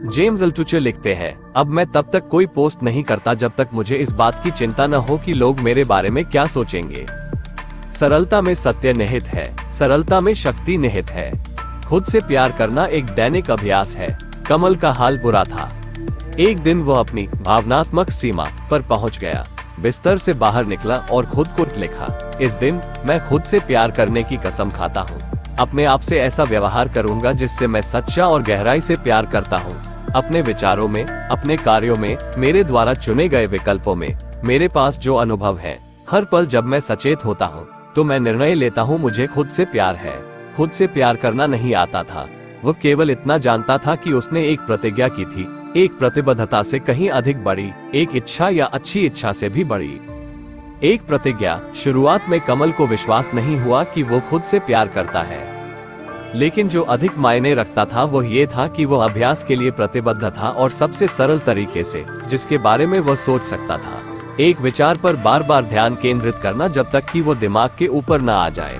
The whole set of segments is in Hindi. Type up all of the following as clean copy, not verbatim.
जेम्स अल्टुचर लिखते हैं, अब मैं तब तक कोई पोस्ट नहीं करता जब तक मुझे इस बात की चिंता न हो कि लोग मेरे बारे में क्या सोचेंगे। सरलता में सत्य निहित है, सरलता में शक्ति निहित है। खुद से प्यार करना एक दैनिक अभ्यास है। कमल का हाल बुरा था। एक दिन वो अपनी भावनात्मक सीमा पर पहुंच गया, बिस्तर से बाहर निकला और खुद को लिखा, इस दिन मैं खुद से प्यार करने की कसम खाता हूँ। अपने आप से ऐसा व्यवहार करूंगा जिससे मैं सच्चा और गहराई से प्यार करता हूँ। अपने विचारों में, अपने कार्यों में, मेरे द्वारा चुने गए विकल्पों में, मेरे पास जो अनुभव है, हर पल जब मैं सचेत होता हूँ तो मैं निर्णय लेता हूँ मुझे खुद से प्यार है। खुद से प्यार करना नहीं आता था, वो केवल इतना जानता था कि उसने एक प्रतिज्ञा की थी, एक प्रतिबद्धता से कहीं अधिक बड़ी, एक इच्छा या अच्छी इच्छा से भी बड़ी। एक प्रतिज्ञा। शुरुआत में कमल को विश्वास नहीं हुआ कि वो खुद से प्यार करता है, लेकिन जो अधिक मायने रखता था वो ये था कि वो अभ्यास के लिए प्रतिबद्ध था और सबसे सरल तरीके से जिसके बारे में वह सोच सकता था। एक विचार पर बार बार ध्यान केंद्रित करना जब तक कि वो दिमाग के ऊपर न आ जाए।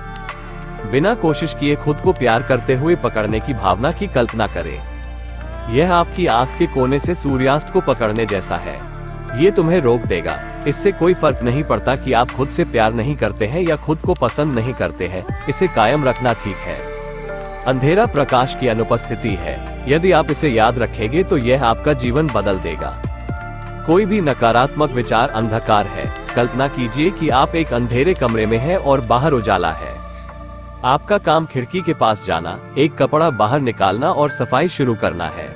बिना कोशिश किए खुद को प्यार करते हुए पकड़ने की भावना की कल्पना करें। यह आपकी आंख के कोने से सूर्यास्त को पकड़ने जैसा है। ये तुम्हें रोक देगा। इससे कोई फर्क नहीं पड़ता कि आप खुद से प्यार नहीं करते हैं या खुद को पसंद नहीं करते हैं, इसे कायम रखना ठीक है। अंधेरा प्रकाश की अनुपस्थिति है। यदि आप इसे याद रखेंगे तो यह आपका जीवन बदल देगा। कोई भी नकारात्मक विचार अंधकार है। कल्पना कीजिए कि आप एक अंधेरे कमरे में हैं और बाहर उजाला है। आपका काम खिड़की के पास जाना, एक कपड़ा बाहर निकालना और सफाई शुरू करना है।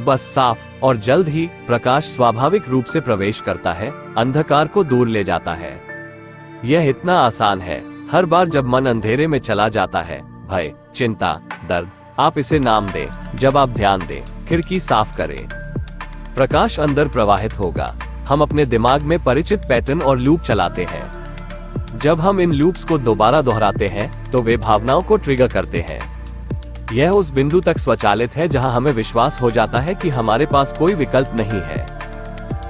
बस साफ और जल्द ही प्रकाश स्वाभाविक रूप से प्रवेश करता है, अंधकार को दूर ले जाता है। यह इतना आसान है। हर बार जब मन अंधेरे में चला जाता है, भय, चिंता, दर्द, आप इसे नाम दें। जब आप ध्यान दें, खिड़की साफ करें, प्रकाश अंदर प्रवाहित होगा। हम अपने दिमाग में परिचित पैटर्न और लूप चलाते हैं। जब हम इन लूप्स को दोबारा दोहराते हैं तो वे भावनाओं को ट्रिगर करते हैं। यह उस बिंदु तक स्वचालित है जहां हमें विश्वास हो जाता है कि हमारे पास कोई विकल्प नहीं है,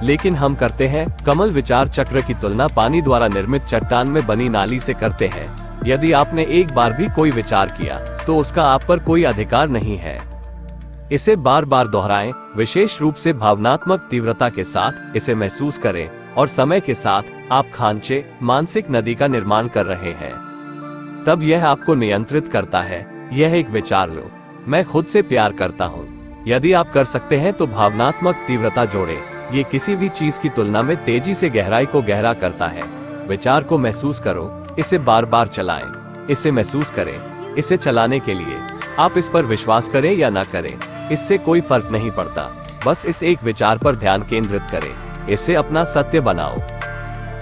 लेकिन हम करते हैं। कमल विचार चक्र की तुलना पानी द्वारा निर्मित चट्टान में बनी नाली से करते हैं। यदि आपने एक बार भी कोई विचार किया तो उसका आप पर कोई अधिकार नहीं है। इसे बार बार दोहराएं, विशेष रूप से भावनात्मक तीव्रता के साथ। इसे महसूस करें और समय के साथ आप खांचे, मानसिक नदी का निर्माण कर रहे हैं। तब यह आपको नियंत्रित करता है। यह एक विचार लो, मैं खुद से प्यार करता हूँ। यदि आप कर सकते हैं तो भावनात्मक तीव्रता जोड़ें। ये किसी भी चीज की तुलना में तेजी से गहराई को गहरा करता है। विचार को महसूस करो, इसे बार बार चलाएं, इसे महसूस करें। इसे चलाने के लिए आप इस पर विश्वास करें या ना करें, इससे कोई फर्क नहीं पड़ता। बस इस एक विचार पर ध्यान केंद्रित करें, इसे अपना सत्य बनाओ।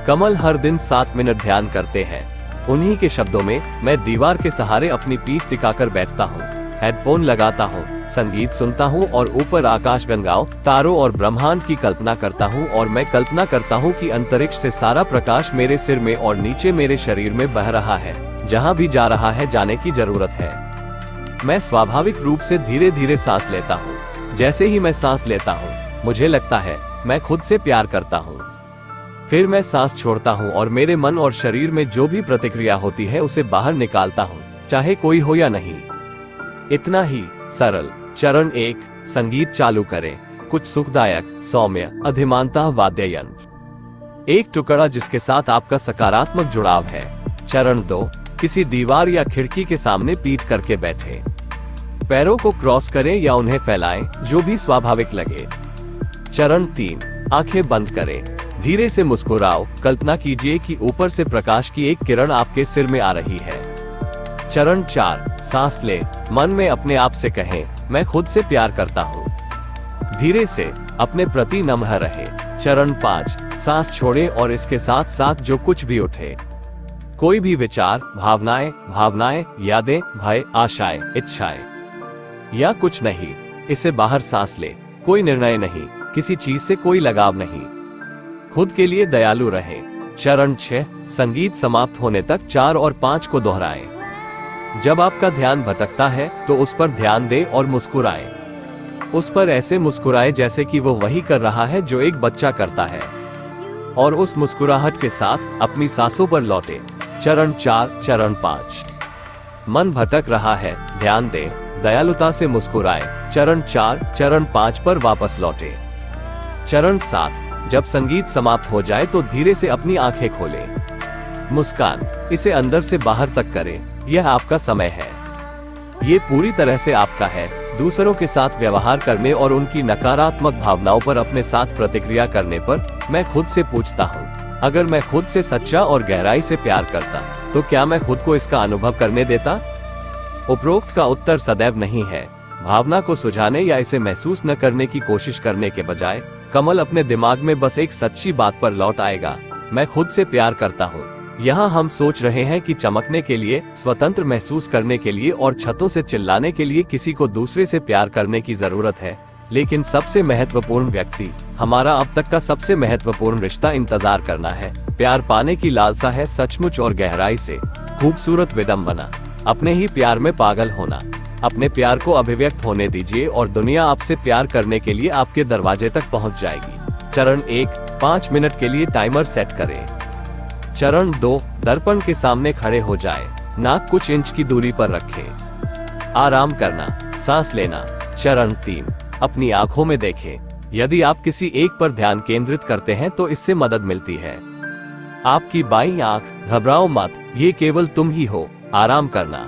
कमल हर दिन 7 मिनट ध्यान करते हैं। उन्हीं के शब्दों में, मैं दीवार के सहारे अपनी पीठ टिकाकर बैठता हूँ, हेडफोन लगाता हूँ, संगीत सुनता हूँ और ऊपर आकाशगंगाओं, तारों और ब्रह्मांड की कल्पना करता हूँ। और मैं कल्पना करता हूँ कि अंतरिक्ष से सारा प्रकाश मेरे सिर में और नीचे मेरे शरीर में बह रहा है। जहाँ भी जा रहा है जाने की जरूरत है। मैं स्वाभाविक रूप से धीरे धीरे सांस लेता हूँ। जैसे ही मैं सांस लेता हूँ मुझे लगता है मैं खुद से प्यार करता हूँ। फिर मैं सांस छोड़ता हूँ और मेरे मन और शरीर में जो भी प्रतिक्रिया होती है उसे बाहर निकालता हूँ, चाहे कोई हो या नहीं। इतना ही सरल। चरण 1, संगीत चालू करें। कुछ सुखदायक, सौम्य, अधिमानतः वाद्य यंत्र। एक टुकड़ा जिसके साथ आपका सकारात्मक जुड़ाव है। चरण 2, किसी दीवार या खिड़की के सामने पीठ करके बैठे। पैरों को क्रॉस करें या उन्हें फैलाएं, जो भी स्वाभाविक लगे। चरण 3, आंखें बंद करें। धीरे से मुस्कुराओ। कल्पना कीजिए कि ऊपर से प्रकाश की एक किरण आपके सिर में आ रही है। चरण 4, सांस लें। मन में अपने आप से कहें, मैं खुद से प्यार करता हूँ। धीरे से अपने प्रति नम्र रहें। चरण 5, सांस छोड़ें और इसके साथ साथ जो कुछ भी उठे, कोई भी विचार, भावनाएं, यादें, भय, आशाएं, इच्छाएं या कुछ नहीं, इसे बाहर सांस ले। कोई निर्णय नहीं, किसी चीज से कोई लगाव नहीं। खुद के लिए दयालु रहें। चरण 6, संगीत समाप्त होने तक 4 और 5 को दोहराएं। जब आपका ध्यान भटकता है तो उस पर ध्यान दें और मुस्कुराएं। उस पर ऐसे मुस्कुराएं जैसे कि वो वही कर रहा है जो एक बच्चा करता है, और उस मुस्कुराहट के साथ अपनी सांसों पर लौटें। चरण 4, चरण 5, मन भटक रहा है, ध्यान दें, दयालुता से मुस्कुराएं। चरण 4, चरण 5 पर वापस लौटे। चरण 7, जब संगीत समाप्त हो जाए तो धीरे से अपनी आंखें खोलें। मुस्कान, इसे अंदर से बाहर तक करें। यह आपका समय है। ये पूरी तरह से आपका है। दूसरों के साथ व्यवहार करने और उनकी नकारात्मक भावनाओं पर अपने साथ प्रतिक्रिया करने पर मैं खुद से पूछता हूँ, अगर मैं खुद से सच्चा और गहराई से प्यार करता तो क्या मैं खुद को इसका अनुभव करने देता? उपरोक्त का उत्तर सदैव नहीं है। भावना को सुझाने या इसे महसूस न करने की कोशिश करने के बजाय कमल अपने दिमाग में बस एक सच्ची बात पर लौट आएगा, मैं खुद से प्यार करता हूँ। यहाँ हम सोच रहे हैं कि चमकने के लिए, स्वतंत्र महसूस करने के लिए और छतों से चिल्लाने के लिए किसी को दूसरे से प्यार करने की जरूरत है, लेकिन सबसे महत्वपूर्ण व्यक्ति, हमारा अब तक का सबसे महत्वपूर्ण रिश्ता इंतजार करना है। प्यार पाने की लालसा है सचमुच और गहराई से। खूबसूरत विडंबना, अपने ही प्यार में पागल होना। अपने प्यार को अभिव्यक्त होने दीजिए और दुनिया आपसे प्यार करने के लिए आपके दरवाजे तक पहुंच जाएगी। चरण 1, 5 मिनट के लिए टाइमर सेट करें। चरण 2, दर्पण के सामने खड़े हो जाएं। नाक कुछ इंच की दूरी पर रखें। आराम करना, सांस लेना। चरण 3, अपनी आंखों में देखें। यदि आप किसी एक पर ध्यान केंद्रित करते हैं तो इससे मदद मिलती है। आपकी बाईं आंख, घबराओ मत, ये केवल तुम ही हो। आराम करना।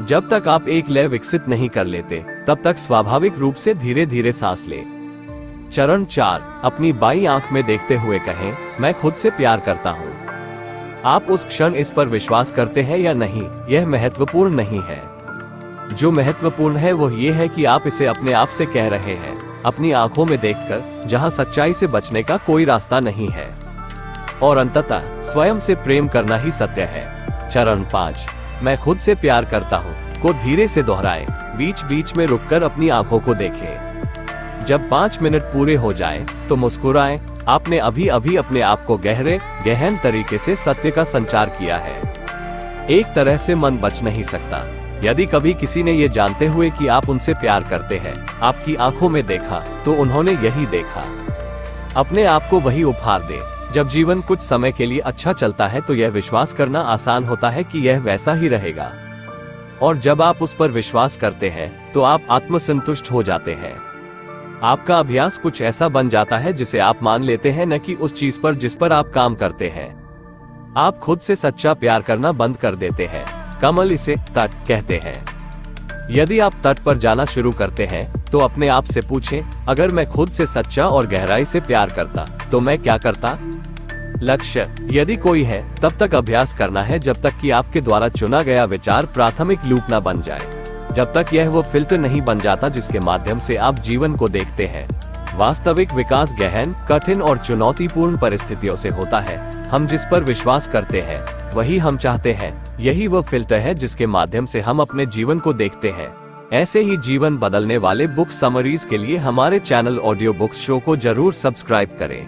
जब तक आप एक लय विकसित नहीं कर लेते तब तक स्वाभाविक रूप से धीरे धीरे सांस लें। चरण 4, अपनी बाईं आंख में देखते हुए कहें, मैं खुद से प्यार करता हूँ। आप उस क्षण इस पर विश्वास करते हैं या नहीं, यह महत्वपूर्ण नहीं है। जो महत्वपूर्ण है वो ये है कि आप इसे अपने आप से कह रहे हैं, अपनी आंखों में देखकर, जहां सच्चाई से बचने का कोई रास्ता नहीं है। और अंततः स्वयं से प्रेम करना ही सत्य है। चरण 5, मैं खुद से प्यार करता हूँ को धीरे से दोहराएं। बीच बीच में रुककर अपनी आंखों को देखें। जब 5 मिनट पूरे हो जाएं, तो मुस्कुराएं। आपने अभी अभी अपने आप को गहन तरीके से सत्य का संचार किया है। एक तरह से मन बच नहीं सकता। यदि कभी किसी ने ये जानते हुए कि आप उनसे प्यार करते हैं, आपकी आंखों में देखा, तो उन्होंने यही देखा। अपने आप को वही उपहार दें। जब जीवन कुछ समय के लिए अच्छा चलता है तो यह विश्वास करना आसान होता है कि यह वैसा ही रहेगा। और जब आप उस पर विश्वास करते हैं तो आप आत्मसंतुष्ट हो जाते हैं। आपका अभ्यास कुछ ऐसा बन जाता है जिसे आप मान लेते हैं, न कि उस चीज पर जिस पर आप काम करते हैं। आप खुद से सच्चा प्यार करना बंद कर देते हैं। कमल इसे तट कहते हैं। यदि आप तट पर जाना शुरू करते हैं तो अपने आप से पूछें, अगर मैं खुद से सच्चा और गहराई से प्यार करता तो मैं क्या करता? लक्ष्य, यदि कोई है, तब तक अभ्यास करना है जब तक कि आपके द्वारा चुना गया विचार प्राथमिक लूप न बन जाए, जब तक यह वो फिल्टर नहीं बन जाता जिसके माध्यम से आप जीवन को देखते हैं। वास्तविक विकास गहन, कठिन और चुनौतीपूर्ण परिस्थितियों से होता है। हम जिस पर विश्वास करते हैं वही हम चाहते हैं। यही वो फिल्टर है जिसके माध्यम से हम अपने जीवन को देखते हैं। ऐसे ही जीवन बदलने वाले बुक समरीज के लिए हमारे चैनल ऑडियो बुक्स शो को जरूर सब्सक्राइब करें।